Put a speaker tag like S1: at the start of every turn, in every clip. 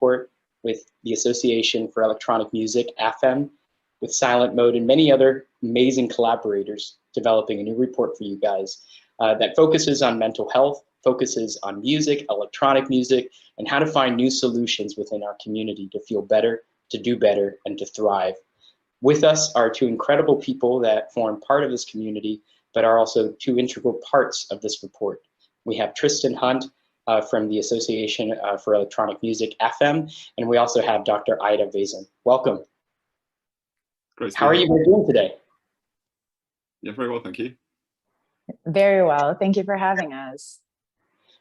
S1: Beatport, with the Association for Electronic Music, AFEM, with Silentmode, and many other amazing collaborators developing a new report for you guys that focuses on mental health, focuses on music, electronic music, and how to find new solutions within our community to feel better, to do better, and to thrive. With us are two incredible people that form part of this community, but are also two integral parts of this report. We have Tristan Hunt from the Association for Electronic Music, AFEM, and we also have Dr. Aida Vazin. Welcome.
S2: Great.
S1: How are you doing today?
S2: Yeah, very well, thank you.
S3: Very well. Thank you for having us.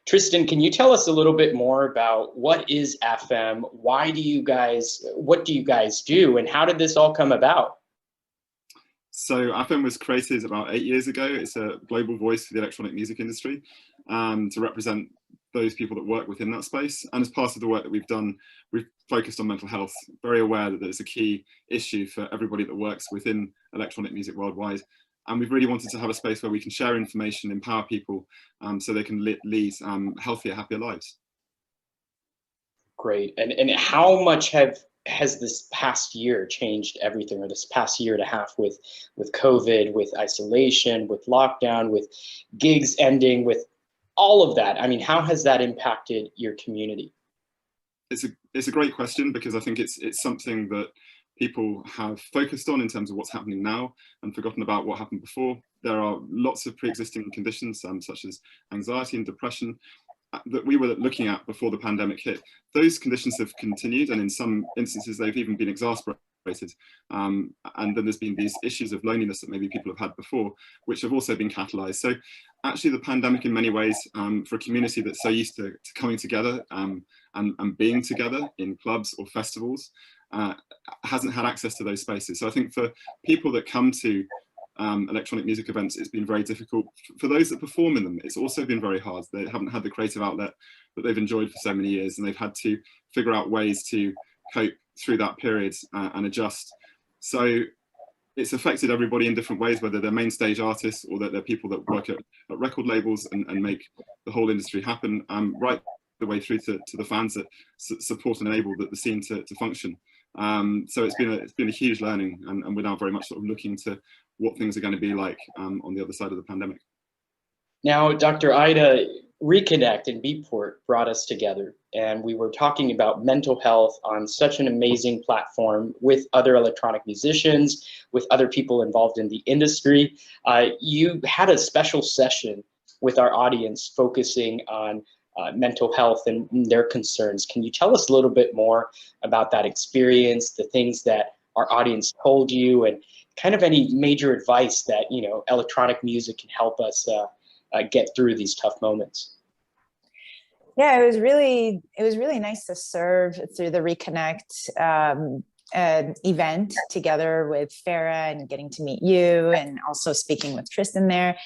S1: Tristan, can you tell us a little bit more about what is AFEM? What do you guys do, and how did this all come about?
S2: So AFEM was created about 8 years ago. It's a global voice for the electronic music industry to represent those people that work within that space. And as part of the work that we've done, we've focused on mental health, very aware that it's a key issue for everybody that works within electronic music worldwide. And we've really wanted to have a space where we can share information, empower people so they can lead healthier, happier lives.
S1: Great. And how much has this past year changed everything, or this past year and a half with COVID, with isolation, with lockdown, with gigs ending, with all of that? I mean, how has that impacted your community?
S2: It's a great question, because I think it's something that people have focused on in terms of what's happening now and forgotten about what happened before. There are lots of pre-existing conditions such as anxiety and depression that we were looking at before the pandemic hit. Those conditions have continued, and in some instances they've even been exacerbated. And then there's been these issues of loneliness that maybe people have had before, which have also been catalyzed. So actually the pandemic in many ways, for a community that's so used to coming together and being together in clubs or festivals, hasn't had access to those spaces. So I think for people that come to electronic music events, it's been very difficult. For those that perform in them, it's also been very hard. They haven't had the creative outlet that they've enjoyed for so many years, and they've had to figure out ways to cope through that period and adjust. So it's affected everybody in different ways, whether they're main stage artists or that they're people that work at record labels and make the whole industry happen, right the way through to the fans that support and enable the scene to function. So it's been a huge learning, and we're now very much sort of looking to what things are going to be like on the other side of the pandemic.
S1: Now, Dr. Aida, ReConnect and Beatport brought us together, and we were talking about mental health on such an amazing platform with other electronic musicians, with other people involved in the industry. You had a special session with our audience focusing on mental health and their concerns. Can you tell us a little bit more about that experience, the things that our audience told you, and kind of any major advice that, you know, electronic music can help us get through these tough moments?
S3: Yeah, it was really nice to serve through the ReConnect event together with Farah, and getting to meet you, and also speaking with Tristan there.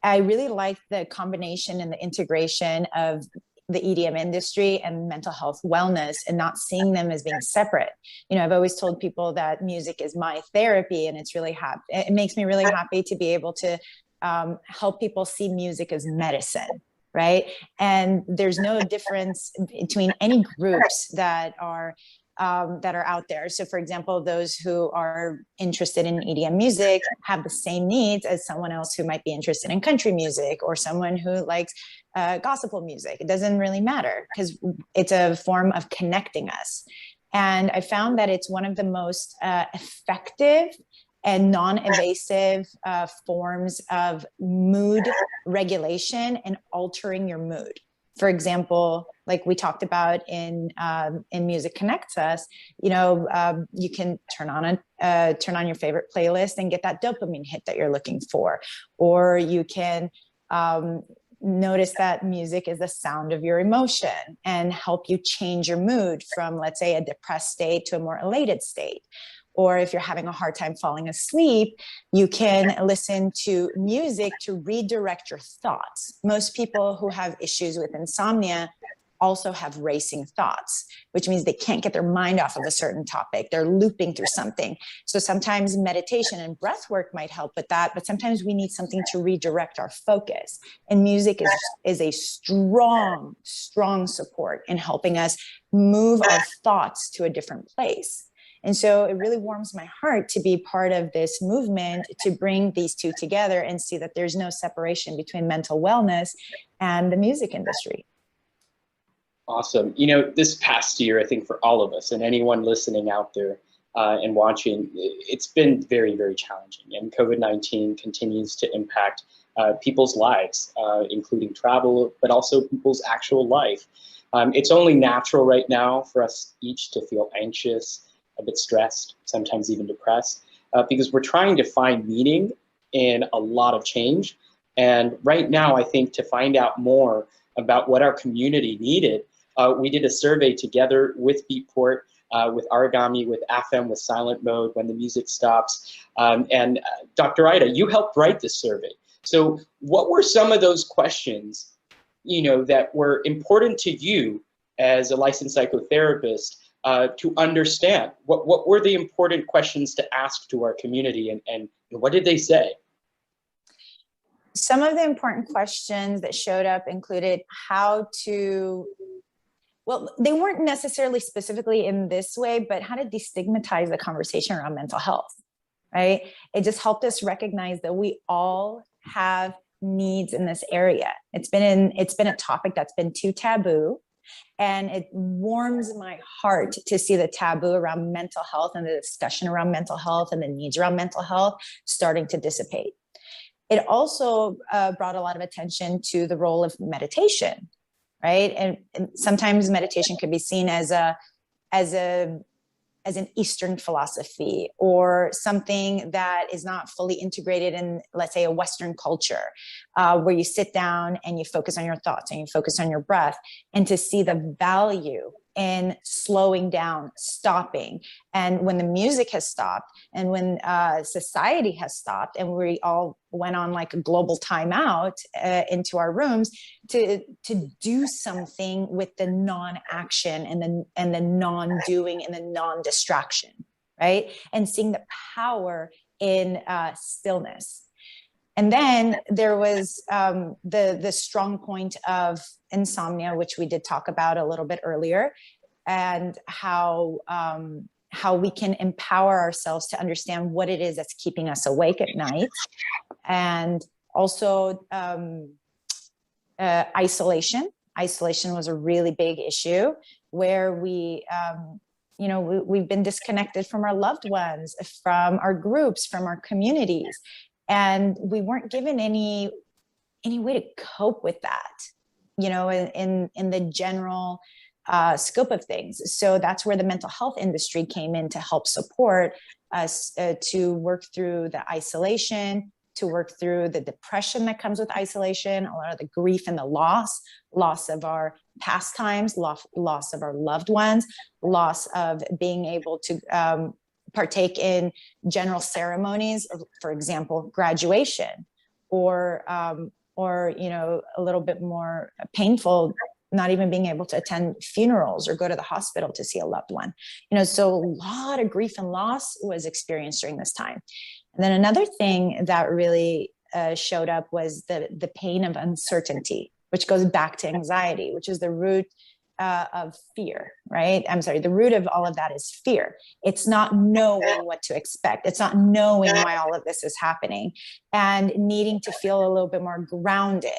S3: I really like the combination and the integration of the EDM industry and mental health wellness, and not seeing them as being separate. You know, I've always told people that music is my therapy, and it makes me really happy to be able to help people see music as medicine, right? And there's no difference between any groups that are out there. So for example, those who are interested in EDM music have the same needs as someone else who might be interested in country music, or someone who likes gospel music. It doesn't really matter, because it's a form of connecting us. And I found that it's one of the most effective and non-invasive forms of mood regulation and altering your mood. For example, like we talked about in Music Connects Us, you know, you can turn on your favorite playlist and get that dopamine hit that you're looking for, or you can notice that music is the sound of your emotion and help you change your mood from, let's say, a depressed state to a more elated state. Or if you're having a hard time falling asleep, you can listen to music to redirect your thoughts. Most people who have issues with insomnia also have racing thoughts, which means they can't get their mind off of a certain topic. They're looping through something. So sometimes meditation and breath work might help with that, but sometimes we need something to redirect our focus. And music is a strong, strong support in helping us move our thoughts to a different place. And so it really warms my heart to be part of this movement to bring these two together and see that there's no separation between mental wellness and the music industry.
S1: Awesome. You know, this past year, I think for all of us and anyone listening out there and watching, it's been very, very challenging. And COVID-19 continues to impact people's lives, including travel, but also people's actual life. It's only natural right now for us each to feel anxious, a bit stressed, sometimes even depressed, because we're trying to find meaning in a lot of change. And right now, I think to find out more about what our community needed, we did a survey together with Beatport, with Arigami, with AFEM, with Silentmode, When the Music Stops. And Dr. Aida, you helped write this survey. So what were some of those questions, you know, that were important to you as a licensed psychotherapist to understand? What were the important questions to ask to our community, and what did they say?
S3: Some of the important questions that showed up included how to, well, they weren't necessarily specifically in this way, but how to destigmatize the conversation around mental health, right? It just helped us recognize that we all have needs in this area. It's been a topic that's been too taboo. And it warms my heart to see the taboo around mental health and the discussion around mental health and the needs around mental health starting to dissipate. It also brought a lot of attention to the role of meditation, right? And sometimes meditation could be seen as an Eastern philosophy or something that is not fully integrated in, let's say, a Western culture, where you sit down and you focus on your thoughts and you focus on your breath, and to see the value in slowing down, stopping. And when the music has stopped and when society has stopped and we all went on like a global timeout into our rooms to do something with the non-action and the non-doing and the non-distraction, right? And seeing the power in stillness. And then there was the strong point of insomnia, which we did talk about a little bit earlier, and how we can empower ourselves to understand what it is that's keeping us awake at night. And also isolation. Isolation was a really big issue where we've been disconnected from our loved ones, from our groups, from our communities. And we weren't given any way to cope with that, you know, in the general scope of things. So that's where the mental health industry came in to help support us to work through the isolation, to work through the depression that comes with isolation, a lot of the grief and the loss of our pastimes, loss of our loved ones, loss of being able to partake in general ceremonies, for example, graduation, or you know, a little bit more painful, not even being able to attend funerals or go to the hospital to see a loved one. You know, so a lot of grief and loss was experienced during this time. And then another thing that really showed up was the pain of uncertainty, which goes back to anxiety, which is the root of fear, right? I'm sorry, the root of all of that is fear. It's not knowing what to expect. It's not knowing why all of this is happening and needing to feel a little bit more grounded.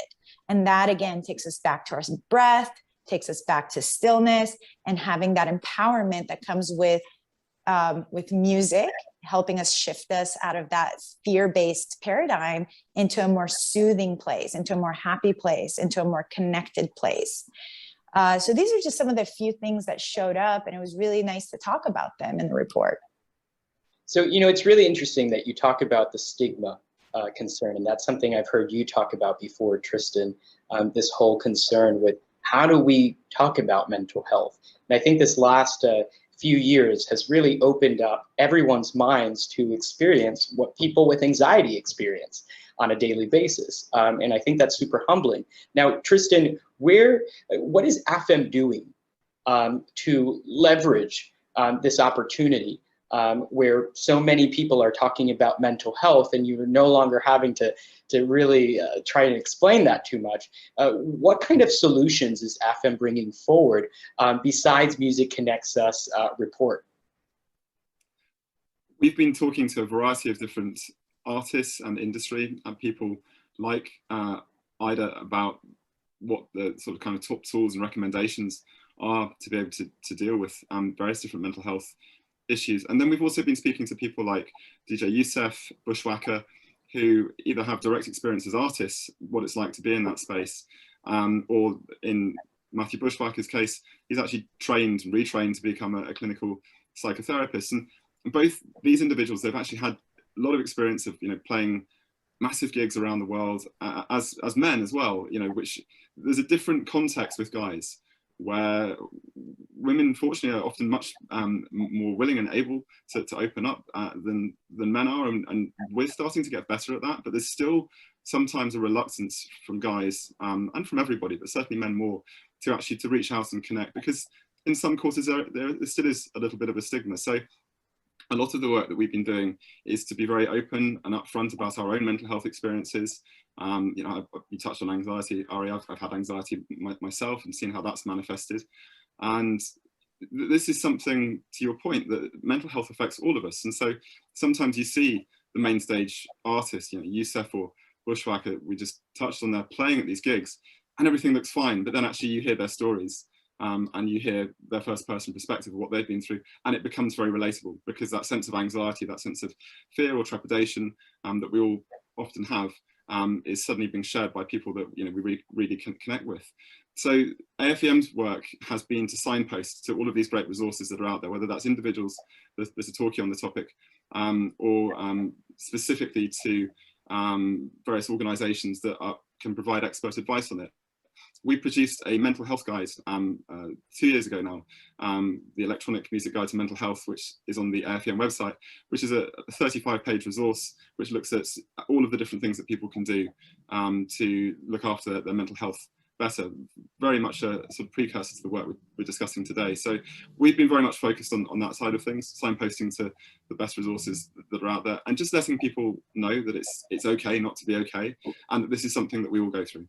S3: And that again takes us back to our breath, takes us back to stillness, and having that empowerment that comes with music, helping us shift us out of that fear-based paradigm into a more soothing place, into a more happy place, into a more connected place. So these are just some of the few things that showed up, and it was really nice to talk about them in the report.
S1: So, you know, it's really interesting that you talk about the stigma concern, and that's something I've heard you talk about before, Tristan, this whole concern with how do we talk about mental health? And I think this last few years has really opened up everyone's minds to experience what people with anxiety experience on a daily basis. And I think that's super humbling. Now, Tristan, what is AFEM doing to leverage this opportunity where so many people are talking about mental health and you're no longer having to really try and explain that too much? What kind of solutions is AFEM bringing forward besides Music Connects Us report?
S2: We've been talking to a variety of different artists and industry and people like Aida about what the sort of kind of top tools and recommendations are to be able to deal with various different mental health issues. And then we've also been speaking to people like DJ Youssef, Bushwhacker, who either have direct experience as artists, what it's like to be in that space, or in Matthew Bushwhacker's case, he's actually trained and retrained to become a clinical psychotherapist. And both these individuals, they've actually had a lot of experience of, playing massive gigs around the world as men as well, which there's a different context with guys where women, fortunately, are often much more willing and able to open up than men are, and we're starting to get better at that. But there's still sometimes a reluctance from guys and from everybody, but certainly men more, to reach out and connect, because in some courses there still is a little bit of a stigma. So a lot of the work that we've been doing is to be very open and upfront about our own mental health experiences. You touched on anxiety, Ari. I've had anxiety myself and seen how that's manifested. And this is something, to your point, that mental health affects all of us. And so sometimes you see the main stage artists, Youssef or Bushwhacker, we just touched on, there playing at these gigs and everything looks fine, but then actually you hear their stories. And you hear their first person perspective of what they've been through, and it becomes very relatable, because that sense of anxiety, that sense of fear or trepidation that we all often have is suddenly being shared by people that we really can connect with. So AFEM's work has been to signpost to all of these great resources that are out there, whether that's individuals, there's a talkie on the topic, or specifically to various organisations that can provide expert advice on it. We produced a mental health guide 2 years ago now, the Electronic Music Guide to Mental Health, which is on the AFEM website, which is a 35-page resource which looks at all of the different things that people can do to look after their mental health better. Very much a sort of precursor to the work we're discussing today. So we've been very much focused on that side of things, signposting to the best resources that are out there, and just letting people know that it's okay not to be okay, and that this is something that we all go through.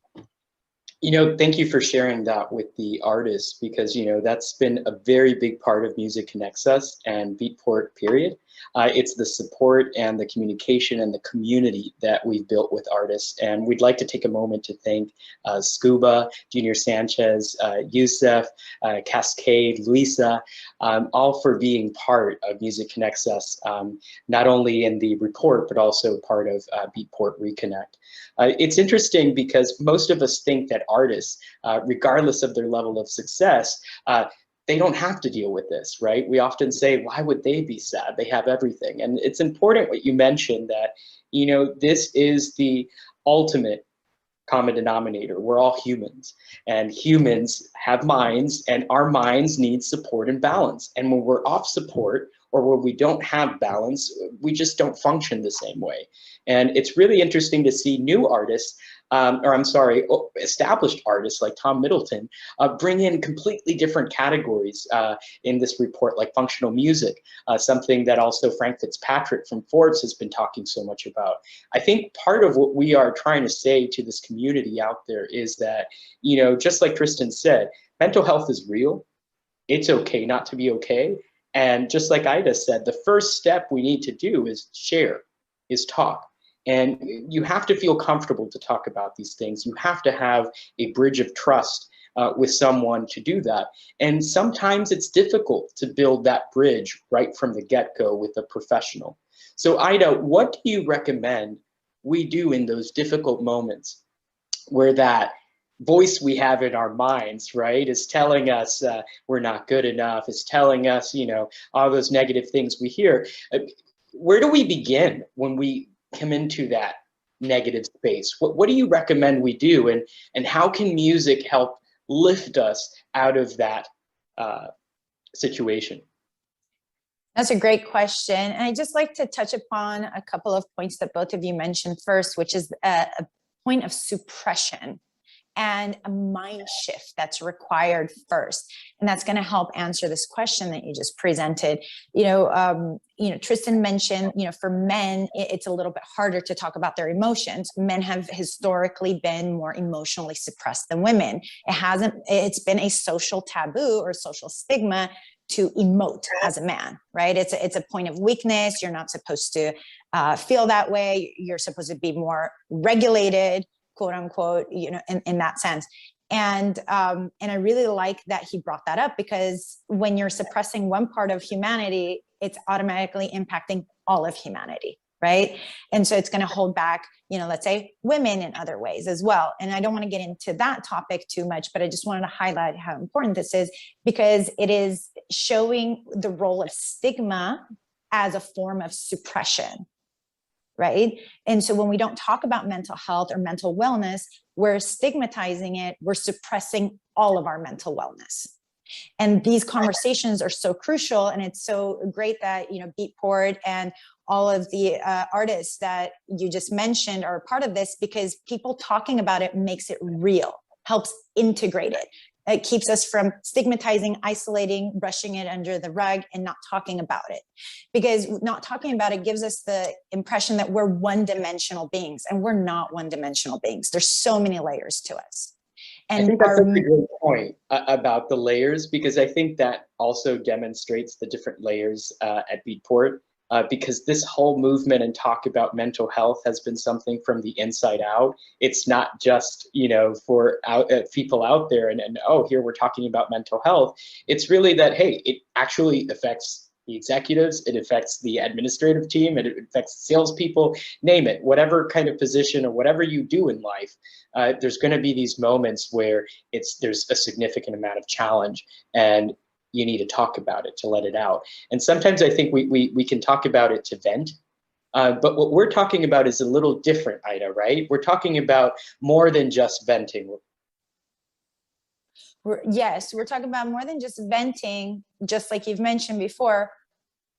S1: Thank you for sharing that with the artists, because, that's been a very big part of Music Connects Us and Beatport, period. It's the support and the communication and the community that we've built with artists. And we'd like to take a moment to thank Scuba, Junior Sanchez, Youssef, Cascade, Luisa, all for being part of Music Connects Us, not only in the report, but also part of Beatport ReConnect. It's interesting because most of us think that artists, regardless of their level of success, they don't have to deal with this, right? We often say, why would they be sad? They have everything. And it's important what you mentioned, that, this is the ultimate common denominator. We're all humans, and humans have minds, and our minds need support and balance. And when we're off support, or when we don't have balance, we just don't function the same way. And it's really interesting to see new artists, established artists like Tom Middleton, bring in completely different categories in this report, like functional music, something that also Frank Fitzpatrick from Forbes has been talking so much about. I think part of what we are trying to say to this community out there is that, just like Tristan said, mental health is real. It's okay not to be okay. And just like Aida said, the first step we need to do is share, is talk. And you have to feel comfortable to talk about these things. You have to have a bridge of trust with someone to do that. And sometimes it's difficult to build that bridge right from the get-go with a professional. So Aida, what do you recommend we do in those difficult moments where that voice we have in our minds, right, is telling us we're not good enough, is telling us, all those negative things we hear? Where do we begin when we come into that negative space? What do you recommend we do, and how can music help lift us out of that situation?
S3: That's a great question. And I just like to touch upon a couple of points that both of you mentioned first, which is a point of suppression and a mind shift that's required first. And that's going to help answer this question that you just presented. Tristan mentioned, for men, it's a little bit harder to talk about their emotions. Men have historically been more emotionally suppressed than women. It's been a social taboo or social stigma to emote as a man, right? It's a point of weakness. You're not supposed to feel that way. You're supposed to be more regulated, quote unquote, in that sense. And I really like that he brought that up, because when you're suppressing one part of humanity, it's automatically impacting all of humanity, right? And so it's going to hold back, let's say women in other ways as well. And I don't want to get into that topic too much, but I just wanted to highlight how important this is, because it is showing the role of stigma as a form of suppression. Right. And so when we don't talk about mental health or mental wellness, we're stigmatizing it. We're suppressing all of our mental wellness. And these conversations are so crucial. And it's so great that, Beatport and all of the artists that you just mentioned are a part of this, because people talking about it makes it real, helps integrate it. It keeps us from stigmatizing, isolating, brushing it under the rug, and not talking about it. Because not talking about it gives us the impression that we're one-dimensional beings, and we're not one-dimensional beings. There's so many layers to us. And
S1: I think that's a great point about the layers, because I think that also demonstrates the different layers at Beatport. Because this whole movement and talk about mental health has been something from the inside out. It's not just, for people out there and, here we're talking about mental health. It's really that, hey, it actually affects the executives, it affects the administrative team, it affects salespeople, name it, whatever kind of position or whatever you do in life. There's going to be these moments where there's a significant amount of challenge, and you need to talk about it to let it out. And sometimes I think we can talk about it to vent, but what we're talking about is a little different, Aida, right? We're talking about more than just venting.
S3: Yes, we're talking about more than just venting. Just like you've mentioned before,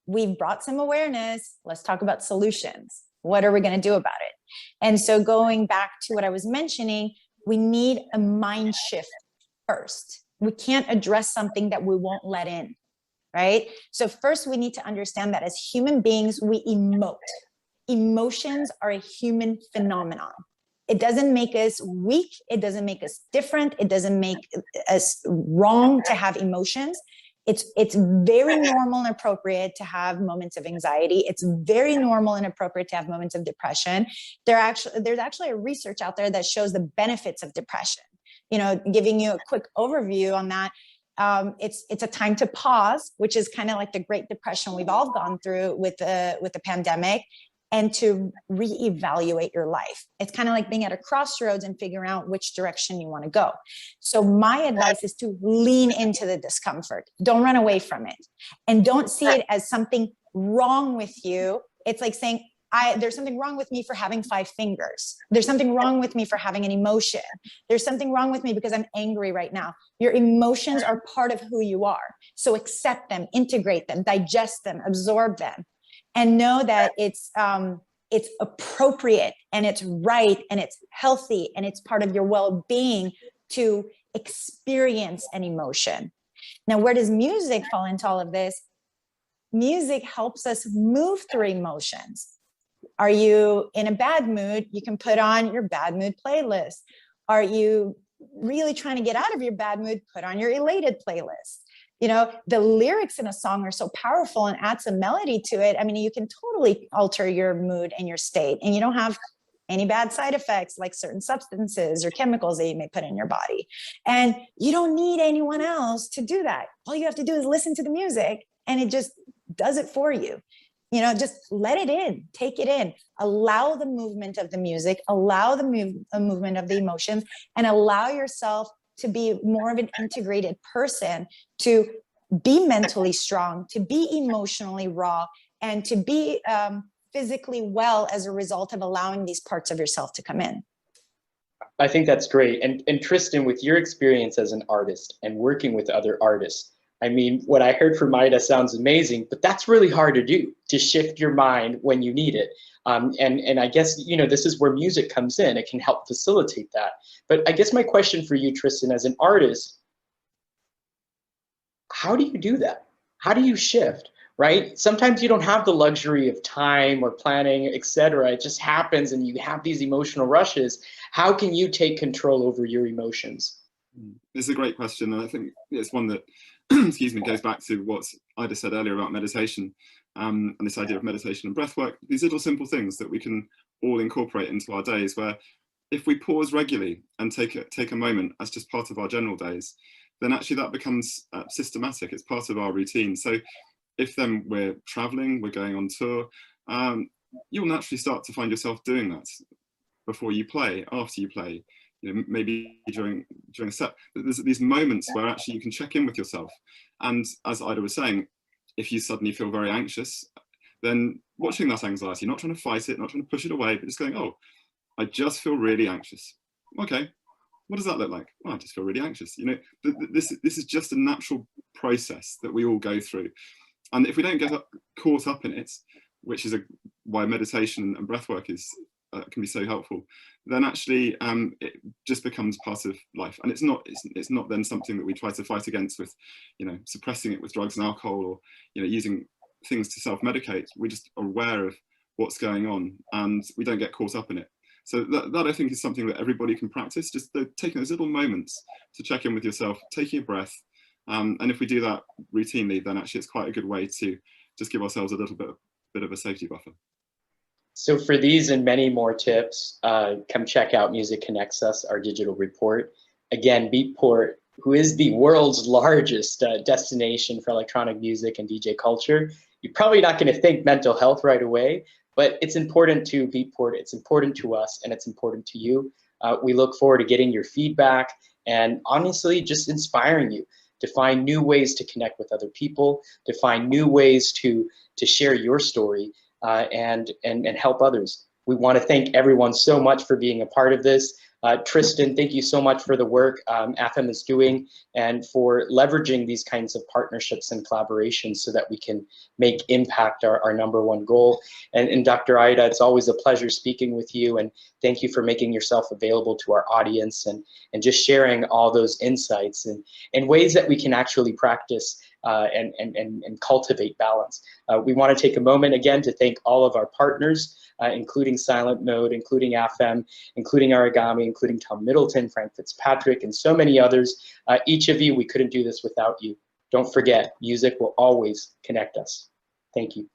S3: we've brought some awareness. Let's talk about solutions. What are we going to do about it? And so going back to what I was mentioning, we need a mind shift first. We can't address something that we won't let in, right? So first we need to understand that as human beings, we emote. Emotions are a human phenomenon. It doesn't make us weak. It doesn't make us different. It doesn't make us wrong to have emotions. It's very normal and appropriate to have moments of anxiety. It's very normal and appropriate to have moments of depression. There's actually a research out there that shows the benefits of depression. Giving you a quick overview on that, it's a time to pause, which is kind of like the Great Depression we've all gone through with the pandemic, and to reevaluate your life. It's kind of like being at a crossroads and figuring out which direction you want to go. So my advice is to lean into the discomfort. Don't run away from it, and don't see it as something wrong with you. It's like saying, there's something wrong with me for having 5 fingers. There's something wrong with me for having an emotion. There's something wrong with me because I'm angry right now. Your emotions are part of who you are. So accept them, integrate them, digest them, absorb them, and know that it's appropriate and it's right and it's healthy and it's part of your well-being to experience an emotion. Now, where does music fall into all of this? Music helps us move through emotions. Are you in a bad mood? You can put on your bad mood playlist. Are you really trying to get out of your bad mood? Put on your elated playlist. The lyrics in a song are so powerful and add some melody to it. I mean, you can totally alter your mood and your state, and you don't have any bad side effects like certain substances or chemicals that you may put in your body. And you don't need anyone else to do that. All you have to do is listen to the music, and it just does it for you. Just let it in, take it in, allow the movement of the music, allow the movement of the emotions, and allow yourself to be more of an integrated person, to be mentally strong, to be emotionally raw, and to be physically well as a result of allowing these parts of yourself to come in.
S1: I think that's great. And Tristan, with your experience as an artist and working with other artists, I mean, what I heard from Aida sounds amazing, but that's really hard to do, to shift your mind when you need it. And I guess, you know, this is where music comes in. It can help facilitate that. But I guess my question for you, Tristan, as an artist, how do you do that? How do you shift, right? Sometimes you don't have the luxury of time or planning, etc. It just happens and you have these emotional rushes. How can you take control over your emotions?
S2: It's a great question, and I think it's one that excuse me, goes back to what Ida said earlier about meditation, and this idea of meditation and breath work. These little simple things that we can all incorporate into our days, where if we pause regularly and take a moment as just part of our general days, then actually that becomes systematic. It's part of our routine. So if then we're traveling, we're going on tour, you'll naturally start to find yourself doing that before you play, after you play, you know, maybe during a set. There's these moments where actually you can check in with yourself. And as Ida was saying, if you suddenly feel very anxious, then watching that anxiety, not trying to fight it, not trying to push it away, but just going, oh, I just feel really anxious. Okay, what does that look like? Well, I just feel really anxious. You know, this is just a natural process that we all go through. And if we don't get caught up in it, which is why meditation and breathwork can be so helpful, then actually it just becomes part of life. And it's not then something that we try to fight against with, you know, suppressing it with drugs and alcohol, or, you know, using things to self-medicate. We just are aware of what's going on and we don't get caught up in it. So that I think is something that everybody can practice, just taking those little moments to check in with yourself, taking a breath. And if we do that routinely, then actually it's quite a good way to just give ourselves a little bit of a safety buffer.
S1: So for these and many more tips, come check out Music Connects Us, our digital report. Again, Beatport, who is the world's largest destination for electronic music and DJ culture. You're probably not going to think mental health right away, but it's important to Beatport, it's important to us, and it's important to you. We look forward to getting your feedback and honestly just inspiring you to find new ways to connect with other people, to find new ways to share your story and help others. We want to thank everyone so much for being a part of this. Tristan, thank you so much for the work AFEM is doing and for leveraging these kinds of partnerships and collaborations so that we can make impact our #1 goal. And Dr. Aida, it's always a pleasure speaking with you, and thank you for making yourself available to our audience and just sharing all those insights and ways that we can actually practice and cultivate balance. We want to take a moment again to thank all of our partners, including Silentmode, including AFEM, including Arigami, including Tom Middleton, Frank Fitzpatrick, and so many others. Each of you, we couldn't do this without you. Don't forget, music will always connect us. Thank you.